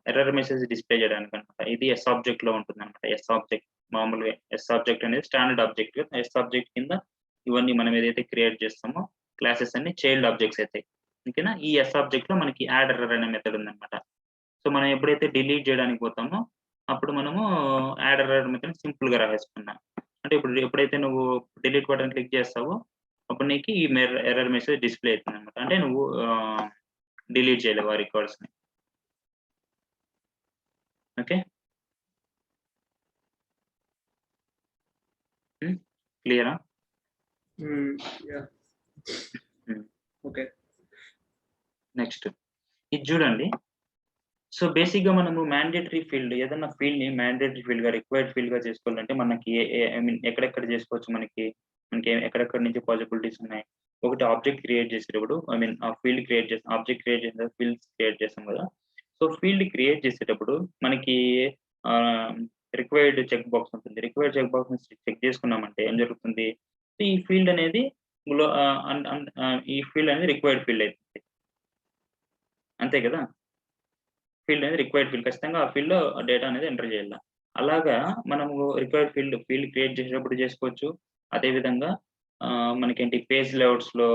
ఎర్రర్ మెసేజ్ డిస్ప్లే చేయడానికి అనమాట. ఇది ఎస్ ఆబ్జెక్ట్ లో ఉంటుంది అనమాట. ఎస్ ఆబ్జెక్ట్ మామూలుగా ఎస్ ఆబ్జెక్ట్ అనేది స్టాండర్డ్ ఆబ్జెక్ట్. ఎస్ ఆబ్జెక్ట్ కింద ఇవన్నీ మనం ఏదైతే క్రియేట్ చేస్తామో క్లాసెస్ అన్ని చైల్డ్ ఆబ్జెక్ట్స్ అవుతాయి. ఓకేనా. ఈ ఎస్ ఆబ్జెక్ట్ లో మనకి యాడ్ ఎర్రర్ అనే మెథడ్ ఉందన్నమాట. సో మనం ఎప్పుడైతే డిలీట్ చేయడానికి పోతామో అప్పుడు మనము యాడ్ ఎర్రర్ మెథడ్ సింపుల్ గా రాసేసుకున్నాం. అంటే ఇప్పుడు ఎప్పుడైతే నువ్వు డిలీట్ బటన్ క్లిక్ చేస్తావో అప్పుడు నీకు ఈ ఎర్రర్ మెసేజ్ డిస్ప్లే అవుతుంది అనమాట. అంటే నువ్వు డిలీట్ చేయలేవు ఆ రికార్డ్స్ ని. ఓకే క్లియరా. ఓకే. నెక్స్ట్ ఇది చూడండి. సో బేసిక్ గా మనము మ్యాండేటరీ ఫీల్డ్, ఏదైనా ఫీల్డ్ ని మ్యాండేటరీ ఫీల్డ్ గా, రిక్వైర్డ్ ఫీల్డ్ గా చేసుకోవాలంటే మనకి ఐ మీన్ ఎక్కడెక్కడ చేసుకోవచ్చు, మనకి ఎక్కడెక్కడ నుంచి పాసిబిలిటీస్ ఉన్నాయి. ఒకటి ఆబ్జెక్ట్ క్రియేట్ చేసేటప్పుడు, ఐ మీన్ ఆ ఫీల్డ్ క్రియేట్ చేస్తాం, ఆబ్జెక్ట్ క్రియేట్ చేసిన ఫీల్డ్స్ క్రియేట్ చేస్తాం కదా. సో ఫీల్డ్ క్రియేట్ చేసేటప్పుడు మనకి రిక్వైర్డ్ చెక్ బాక్స్ ఉంటుంది. రిక్వైర్డ్ చెక్ బాక్స్ చెక్ చేసుకున్నామంటే ఏం జరుగుతుంది, ఈ ఫీల్డ్ అనేది రిక్వైర్డ్ ఫీల్డ్ అవుతుంది. అంతే కదా. ఫీల్డ్ అనేది రిక్వైర్డ్ ఫీల్డ్, ఖచ్చితంగా ఆ ఫీల్డ్ లో డేటా అనేది ఎంటర్ చేయాలి. అలాగా మనము రిక్వైర్డ్ ఫీల్డ్ క్రియేట్ చేసేటప్పుడు చేసుకోవచ్చు. అదేవిధంగా మనకేంటి పేజ్ లేఅవుట్స్ లో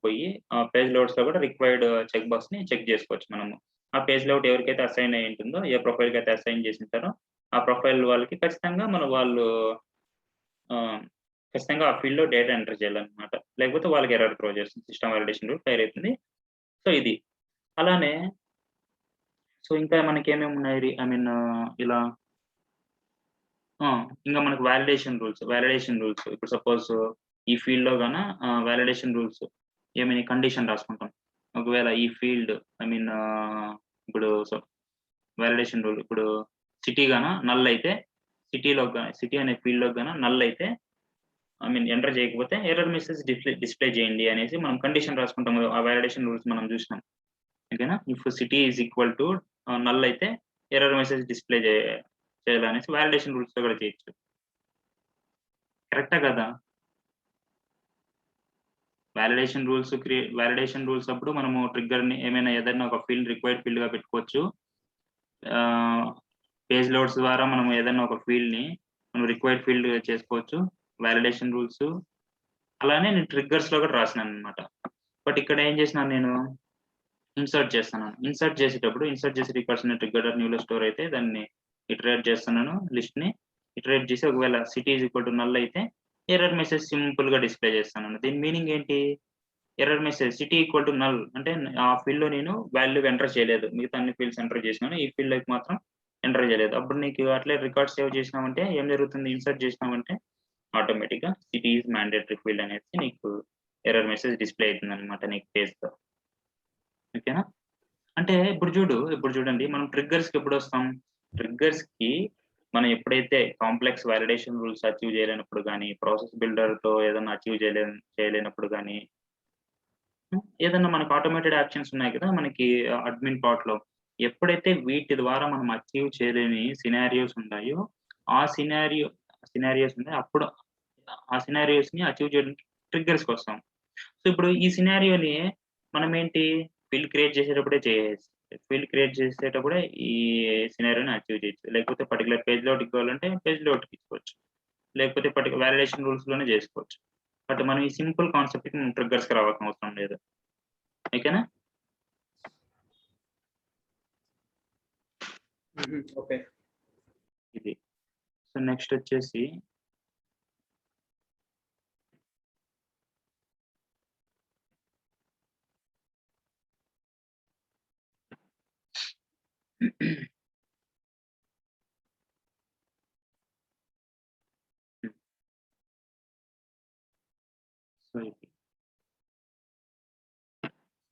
పోయి ఆ పేజ్ లేఅవుట్స్ లో కూడా రిక్వైర్డ్ చెక్ బాక్స్ ని చెక్ చేసుకోవచ్చు మనము. ఆ పేజ్ లేఅవుట్ ఎవరికైతే అసైన్ అయి ఉంటుందో, ఏ ప్రొఫైల్ కి అయితే అసైన్ చేసి ఉంటారో ఆ ప్రొఫైల్ వాళ్ళకి ఖచ్చితంగా వాళ్ళు ఖచ్చితంగా ఆ ఫీల్డ్ లో డేటా ఎంటర్ చేయాలన్నమాట. లేకపోతే వాళ్ళకి ఎర్రర్ త్రో చేస్తుంది, సిస్టమ్ వాలిడేషన్ రూల్ ఫెయిల్ అవుతుంది. సో ఇది అలానే సో ఇంకా మనకి ఏమేమి ఉన్నాయి, ఐ మీన్ ఇలా ఇంకా మనకు వాలిడేషన్ రూల్స్ ఇప్పుడు సపోజ్ ఈ ఫీల్డ్ లో గాన వాలిడేషన్ రూల్స్ ఏమైనా కండిషన్ రాసుకుంటాం. ఒకవేళ ఈ ఫీల్డ్ ఐ మీన్ ఇప్పుడు వాలిడేషన్ రూల్ ఇప్పుడు సిటీ గాన నల్ అయితే, సిటీ అనే ఫీల్డ్ లో గాన నల్ అయితే ఐ మీన్ ఎంటర్ చేయకపోతే ఎర్రర్ మెసేజ్ డిస్ప్లే చేయండి అనేసి మనం కండిషన్ రాసుకుంటాం. ఆ వాలిడేషన్ రూల్స్ మనం చూసినాం. ఓకేనా, if city is equal to null అయితే ఎర్రర్ మెసేజ్ డిస్ప్లే చేయాలనేసి వాలిడేషన్ రూల్స్ లో కూడా చేయొచ్చు. కరెక్టా కదా? వాలిడేషన్ రూల్స్ అప్పుడు మనము ట్రిగ్గర్ ని ఏదైనా ఒక ఫీల్డ్ రిక్వైర్డ్ ఫీల్డ్ గా పెట్టుకోవచ్చు. పేజ్ లోడ్స్ ద్వారా మనం ఏదైనా ఒక ఫీల్డ్ ని మనం రిక్వైర్డ్ ఫీల్డ్ చేసుకోవచ్చు. వాలిడేషన్ రూల్స్ అలానే నేను ట్రిగ్గర్స్ లో కూడా రాసినాను అనమాట. బట్ ఇక్కడ ఏం చేసినాను, నేను ఇన్సర్ట్ చేస్తున్నాను. ఇన్సర్ట్ చేసే రికార్డ్స్ ట్రిగ్గర్ న్యూలో స్టోర్ అయితే దాన్ని ఇటరేట్ చేస్తున్నాను. లిస్ట్ ని ఇటరేట్ చేసి ఒకవేళ city is equal to null అయితే ఎర్రర్ మెసేజ్ సింపుల్ గా డిస్ప్లే చేస్తాను. దీని మీనింగ్ ఏంటి? Error message city equal to null అంటే ఆ ఫీల్డ్ లో నేను వాల్యూ ఎంటర్ చేయలేదు, మిగతా అన్ని ఫీల్డ్స్ ఎంటర్ చేసినాను, ఈ ఫీల్డ్ లోకి మాత్రం ఎంటర్ చేయలేదు. అప్పుడు నీకు అట్లే రికార్డ్ సేవ్ చేసినామంటే ఏం జరుగుతుంది, ఇన్సర్ట్ చేసినామంటే ఆటోమేటిక్ గా సిటీ ఈజ్ మ్యాండేటరీ ఫీల్డ్ అనేసి నీకు ఎర్రర్ మెసేజ్ డిస్ప్లే అవుతుంది అనమాట నీకు పేజ్ తో. ఓకేనా? అంటే ఇప్పుడు చూడండి, మనం ట్రిగ్గర్స్ కి ఎప్పుడు వస్తాం? ట్రిగ్గర్స్ కి మనం ఎప్పుడైతే కాంప్లెక్స్ వాలిడేషన్ రూల్స్ అచీవ్ చేయలేనప్పుడు కానీ, ప్రాసెస్ బిల్డర్ తో ఏదైనా అచీవ్ చేయలేనప్పుడు కానీ, ఏదన్నా మనకు ఆటోమేటెడ్ యాక్షన్స్ ఉన్నాయి కదా మనకి అడ్మిన్ పార్ట్ లో, ఎప్పుడైతే వీటి ద్వారా మనం అచీవ్ చేయలేని సినారియోస్ ఉన్నాయో ఆ సినారియోస్ ఉన్నాయి, అప్పుడు ఆ సినారియోస్ ని అచీవ్ చేయడానికి ట్రిగ్గర్స్ కి వస్తాం. సో ఇప్పుడు ఈ సినారియోని మనం ఏంటి ఫీల్డ్ క్రియేట్ చేసేటప్పుడే ఈ సినారియోని అచీవ్ చేయొచ్చు. లేకపోతే పర్టికులర్ పేజ్ లోట్ ఇవ్వాలంటే పేజ్ లోట్ ఇచ్చుకోవచ్చు, లేకపోతే పర్టికులర్ వాలిడేషన్ రూల్స్ లోనే చేసుకోవచ్చు. బట్ మనం ఈ సింపుల్ కాన్సెప్ట్ కి మనం ట్రిగ్గర్స్ కి రావాల్సిన అవసరం లేదు. ఓకేనా? ఓకే, ఇది. సో నెక్స్ట్ వచ్చేసి సో ఇది.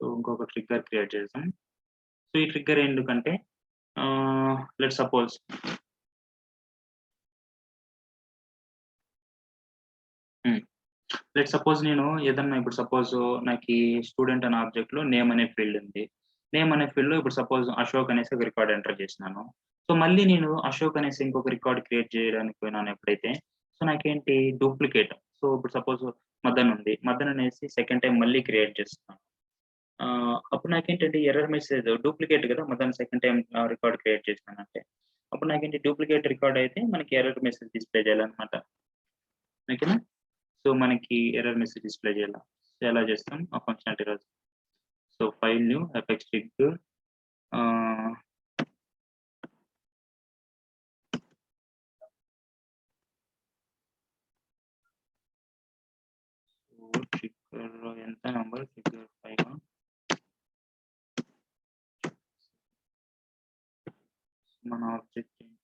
సో ఇంకొక ట్రిగ్గర్ క్రియేట్ చేద్దాం. సో ఈ ట్రిగ్గర్ ఎందుకంటే లెట్ సపోజ్ నేను ఏదన్నా ఇప్పుడు సపోజ్ నాకు స్టూడెంట్ అనే ఆబ్జెక్ట్ లో నేమ్ అనే ఫీల్డ్ ఉంది. నేమ్ అనే ఫీల్డ్ లో ఇప్పుడు సపోజ్ అశోక్ అనేసి ఒక రికార్డ్ ఎంటర్ చేసినాను. సో మళ్ళీ నేను అశోక్ అనేసి ఇంకొక రికార్డ్ క్రియేట్ చేయడానికి పోయినాను ఎప్పుడైతే, సో నాకేంటి డూప్లికేట్. సో ఇప్పుడు సపోజ్ మదన్ ఉంది, మదన్ అనేసి సెకండ్ టైం మళ్ళీ క్రియేట్ చేస్తున్నాను. అప్పుడు నాకేంటంటే ఎర్రర్ మెసేజ్ డూప్లికేట్ కదా, Madan second time record create చేసినానంటే అప్పుడు నాకేంటి డూప్లికేట్ రికార్డ్ అయితే మనకి ఎర్రర్ మెసేజ్ డిస్ప్లే చేయాలన్నమాట. ఓకేనా? సో మనకి ఎర్రర్ మెసేజ్ డిస్ప్లే చేయాలి. ఎలా చేస్తాం ఆ ఫంక్షనాలిటీ రోజు. So file new effects trigger trigger ఎంత నెంబర్ ట్రిగ్గర్ 5 మన ఆబ్జెక్ట్ ఏంటి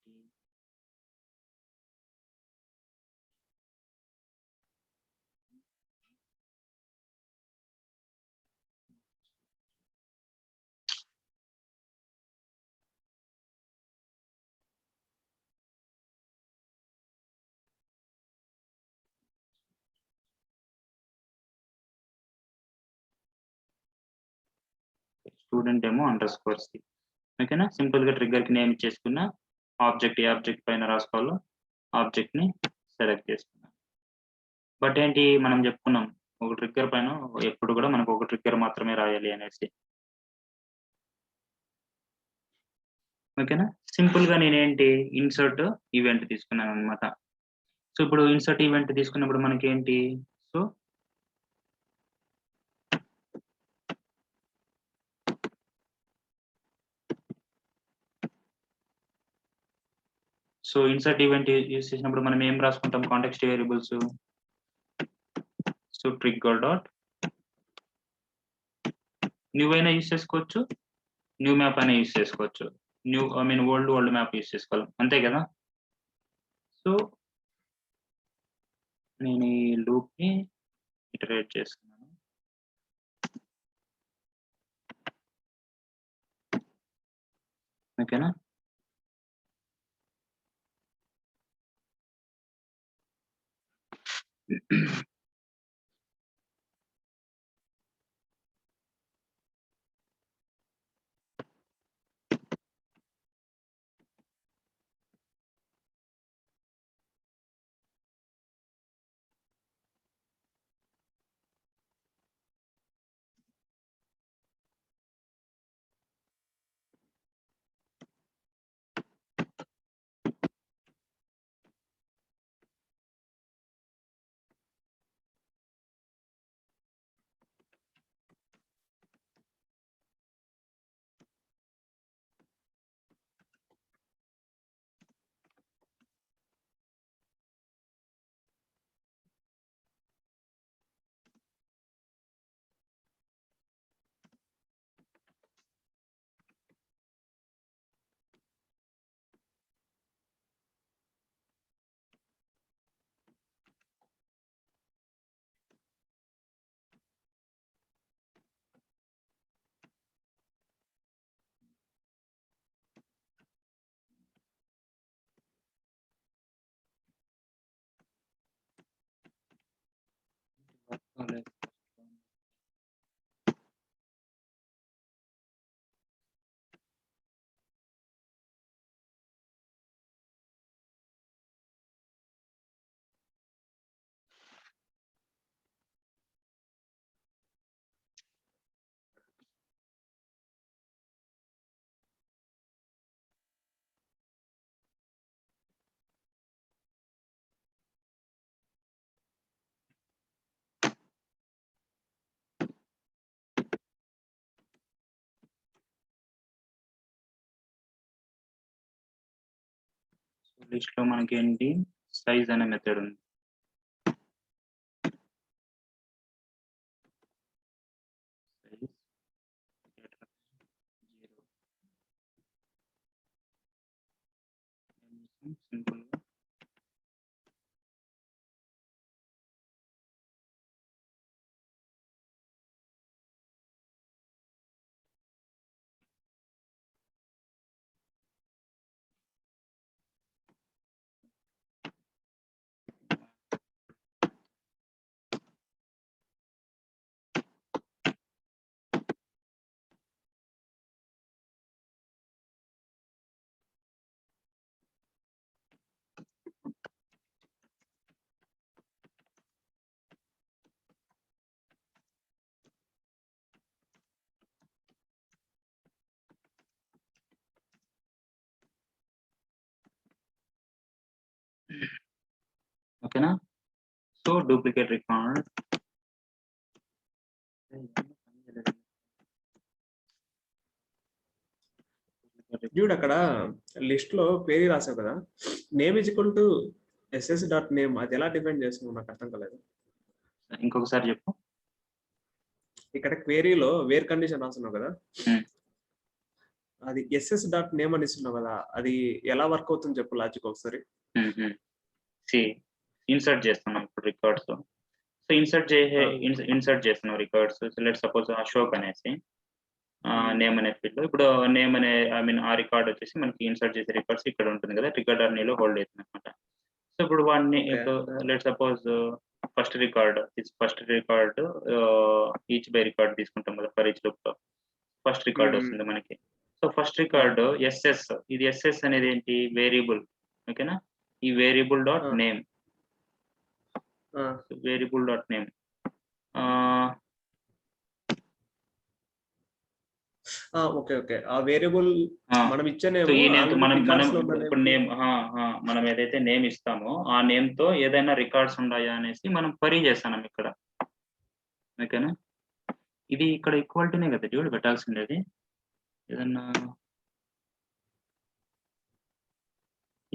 స్టూడెంట్ ఏమో _C. ఓకేనా? సింపుల్ గా ట్రిగ్గర్ కి నేమ్ ఇచ్చేసుకున్న ఆబ్జెక్ట్ ఏ ఆబ్జెక్ట్ పైన రాసుకోవాలో ఆబ్జెక్ట్ ని సెలెక్ట్ చేసుకున్నాం. బట్ ఏంటి మనం చెప్పుకున్నాం ఒక ట్రిగ్గర్ పైన ఎప్పుడు కూడా మనకు ఒక ట్రిగ్గర్ మాత్రమే రాయాలి అనేసి. ఓకేనా? సింపుల్ గా నేనేంటి ఇన్సర్ట్ ఈవెంట్ తీసుకున్నాను అనమాట. సో ఇప్పుడు ఇన్సర్ట్ ఈవెంట్ తీసుకున్నప్పుడు మనకి ఏంటి, so so insert event use చేసినప్పుడు మనం ఏం రాసుకుంటాం context variables. So trigger dot new అయినా యూస్ చేసుకోవచ్చు, న్యూ మ్యాప్ అయినా యూస్ చేసుకోవచ్చు, ఓల్డ్ మ్యాప్ యూస్ చేసుకోవాలి, అంతే కదా. సో నేను ఈ లూప్ ని ఇటరేట్ చేస్తున్నాను. ఓకేనా. లిస్ట్ లో మనకి ఏంటి సైజ్ అనే మెథడ్ ఉంది. సింపుల్ గా ఓకేనా. సో డూప్లికేట్ రికార్డ్ చూడు అక్కడ లిస్ట్ లో పేరు రాసావు కదా, name is equal to SS dot name, అది ఎలా డిఫైన్ చేస్తున్నావు నాకు అర్థం కాలేదు. ఇంకొకసారి చెప్పు. ఇక్కడ క్వేరీలో వేర్ కండిషన్ రాస్తున్నావు కదా, Hmm. అది ఎస్ఎస్ డాట్ నేమ్ అని ఇస్తున్నావు కదా, అది ఎలా వర్క్ అవుతుంది చెప్పు లాజిక్ ఒకసారి. ఇన్సర్ట్ చేస్తున్నాం ఇప్పుడు రికార్డ్స్. సో ఇన్సర్ట్ చేస్తున్నాం రికార్డ్స్. లెట్ సపోజ్ అశోక్ అనేసి నేమ్ అనే ఫీల్డ్. ఇప్పుడు నేమ్ అనే ఆ రికార్డ్ వచ్చేసి మనకి ఇన్సర్ట్ చేసే రికార్డ్స్ ఇక్కడ ఉంటుంది కదా, రికార్డ్ అర్నీలో హోల్డ్ అవుతుంది అనమాట. సో ఇప్పుడు వాడిని ఇప్పుడు let suppose first record each by record తీసుకుంటాం కదా ఫర్ ఈచ్ లూప్ లో. ఫస్ట్ రికార్డ్ వస్తుంది మనకి. సో ఫస్ట్ రికార్డ్ ఎస్ఎస్, ఇది ఎస్ఎస్ అనేది ఏంటి వేరియబుల్. ఓకేనా. ఈ variable dot name, variable dot name okay okay ఆ వేరియబుల్ మనం ఇచ్చే సో ఈ నేమ్ మనం నేమ్ ఇప్పుడు నేమ్ మనం ఏదైతే నేమ్ ఇస్తామో ఆ నేమ్ తో ఏదైనా రికార్డ్స్ ఉన్నాయా అనేసి మనం క్వరీ చేస్తాం ఇక్కడ. ఓకేనా, ఇది ఇక్కడ ఈక్వాలిటీనే కదా డ్యూడ్ పెట్టాల్సిండేది. ఏదన్నా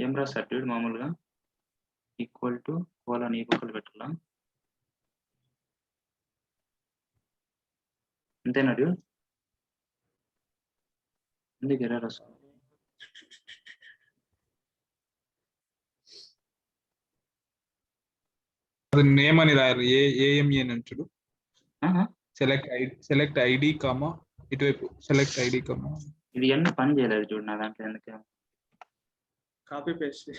ఏం రాస్తారు డ్యూడ్ మామూలుగా ఈక్వల్ టు కోలన్ ఈ పక్కన పెట్టాలా, అంతేనా డ్యూడ్? ఎందుకు ఎర్రర్ వస్తుంది? అది నేమ్ అని రాయాలి, ఏఎంఈ అని అంటాడు. సెలెక్ట్ ఐడి కామా ఇటువైపు సెలెక్ట్ ఐడి కామా. ఇది ఎన్ని పని చేయలేదు చూడు నా దాంట్లో, ఎందుకే కాపీ పేస్ట్.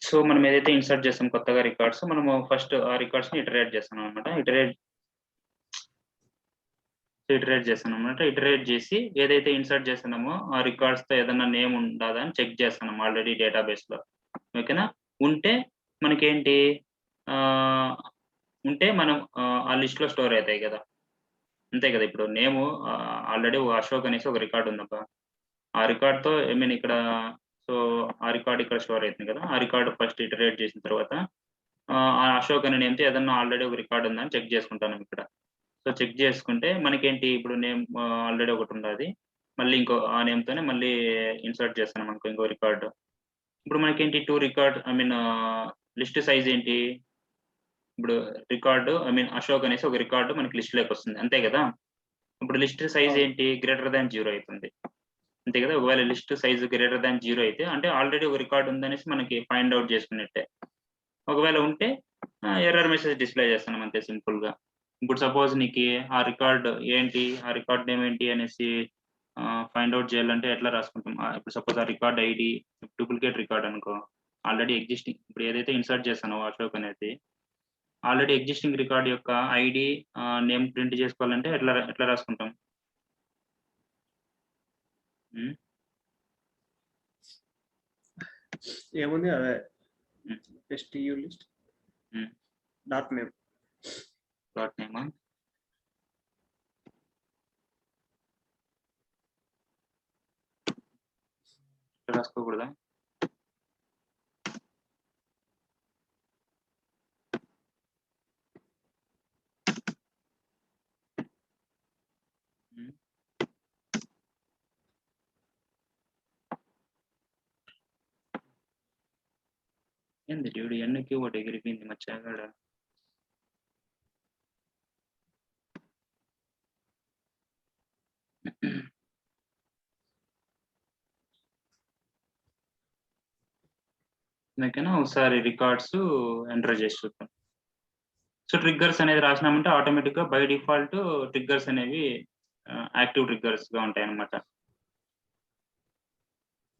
సో మనం ఏదైతే ఇన్సర్ట్ చేస్తాం కొత్తగా రికార్డ్స్, మనము ఫస్ట్ ఆ రికార్డ్స్ ని ఇటరేట్ చేస్తాం అనమాట. ఇటరేట్ చేస్తాను అనమాట. ఇటరేట్ చేసి ఏదైతే ఇన్సర్ట్ చేస్తున్నామో ఆ రికార్డ్స్ తో ఏదైనా నేమ్ ఉందా అని చెక్ చేస్తున్నాం ఆల్రెడీ డేటాబేస్ లో. ఓకేనా, ఉంటే మనకేంటి ఉంటే మనం ఆ లిస్ట్ లో స్టోర్ అవుతాయి కదా, అంతే కదా. ఇప్పుడు నేమ్ ఆల్రెడీ అశోక్ అనేసి ఒక రికార్డ్ ఉందబ్బా, ఆ రికార్డ్ తో ఐ మీన్ ఇక్కడ, సో ఆ రికార్డ్ ఇక్కడ స్టోర్ అవుతుంది కదా. ఆ రికార్డ్ ఫస్ట్ ఇటరేట్ చేసిన తర్వాత ఆ అశోక్ అనే నేమ్తో ఏదన్నా ఆల్రెడీ ఒక రికార్డ్ ఉందని చెక్ చేసుకుంటాను ఇక్కడ. సో చెక్ చేసుకుంటే మనకేంటి ఇప్పుడు నేమ్ ఆల్రెడీ ఒకటి ఉన్నది, మళ్ళీ ఇంకో ఆ నేమ్తోనే మళ్ళీ ఇన్సర్ట్ చేస్తాను మనకు ఇంకో రికార్డు. ఇప్పుడు మనకేంటి 2 record I mean list size ఏంటి, ఇప్పుడు రికార్డు ఐ మీన్ అశోక్ అనేసి ఒక రికార్డు మనకి లిస్ట్ లోకి వస్తుంది, అంతే కదా. ఇప్పుడు లిస్ట్ సైజ్ ఏంటి, గ్రేటర్ దాన్ 0 అవుతుంది, అంతే కదా. ఒకవేళ లిస్ట్ సైజ్ గ్రేటర్ దాన్ 0 అయితే అంటే ఆల్రెడీ ఒక రికార్డు ఉందనేసి మనకి ఫైండ్ అవుట్ చేసుకున్నట్టే. ఒకవేళ ఉంటే ఎర్రర్ మెసేజ్ డిస్ప్లే చేస్తున్నాం అంతే సింపుల్ గా. ఇప్పుడు సపోజ్ నీకు ఆ రికార్డ్ ఏంటి, ఆ రికార్డ్ నేమ్ ఏంటి అనేసి ఫైండ్ అవుట్ చేయాలంటే ఎట్లా రాసుకుంటాం. ఇప్పుడు సపోజ్ ఆ రికార్డ్ ఐడి డూప్లికేట్ రికార్డ్ అనుకో, ఆల్రెడీ ఎగ్జిస్టింగ్, ఇప్పుడు ఏదైతే ఇన్సర్ట్ చేస్తానో అశోక్ అనేది ఆల్రెడీ ఎగ్జిస్టింగ్ రికార్డ్ యొక్క ఐడి నేమ్ ప్రింట్ చేసుకోవాలంటే ఎట్లా రాసుకుంటాం? ఏముంది అదే STU లిస్ట్ డాట్ నేమ్ రాసుకోకూడదా? ఏంది డ్యూడ్ ఎన్నికి ఒకటి ఎగిరిపోయింది మచ్చాగాడ. అందుకైనా ఒకసారి రికార్డ్స్ ఎంటర్ చేసి చూద్దాం. సో ట్రిగ్గర్స్ అనేది రాసినామంటే ఆటోమేటిక్ గా బై డిఫాల్ట్ ట్రిగ్గర్స్ అనేవి యాక్టివ్ ట్రిగ్గర్స్ గా ఉంటాయి అన్నమాట.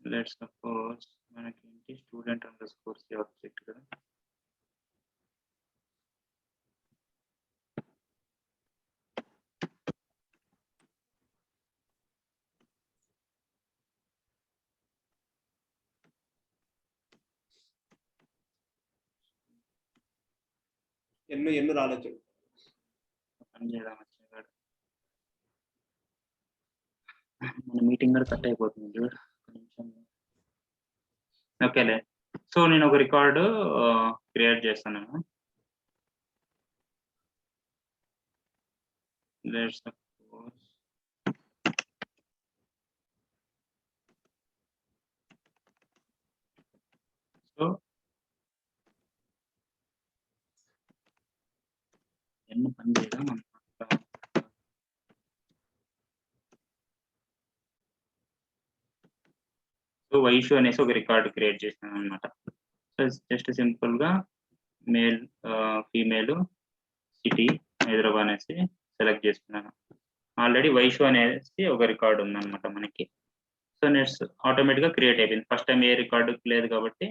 లెట్స్ సపోజ్ మనకి student underscore c object కదా. ఎన్ను రాలేదు పని చేద్దాం మన మీటింగ్ కూడా కట్ అయిపోతుంది చూడు. ఓకేలే, సో నేను ఒక రికార్డు క్రియేట్ చేస్తాను. లెట్స్ సపోజ్ సో ఎన్ని పని చేయడం అనమాట. సో వైషు అనేసి ఒక రికార్డ్ క్రియేట్ చేసినాను అనమాట. సో జస్ట్ సింపుల్ గా మేల్ ఫీమేల్ సిటీ హైదరాబాద్ అనేసి సెలెక్ట్ చేసుకున్నాను. ఆల్రెడీ వైషు అనేసి ఒక రికార్డ్ ఉందన్నమాట మనకి. సో నెక్స్ట్ ఆటోమేటిక్ గా క్రియేట్ అయిపోయింది. ఫస్ట్ టైం ఏ రికార్డు లేదు కాబట్టి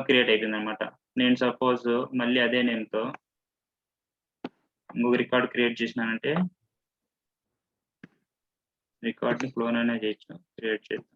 క్రియేట్ అయిపోయింది అనమాట. నేను సపోజ్ మళ్ళీ అదే నేమ్తో ఇంకొక రికార్డ్ క్రియేట్ చేసినానంటే రికార్డ్ని క్లోన్ అయినా చేయొచ్చు. క్రియేట్ చేద్దాం.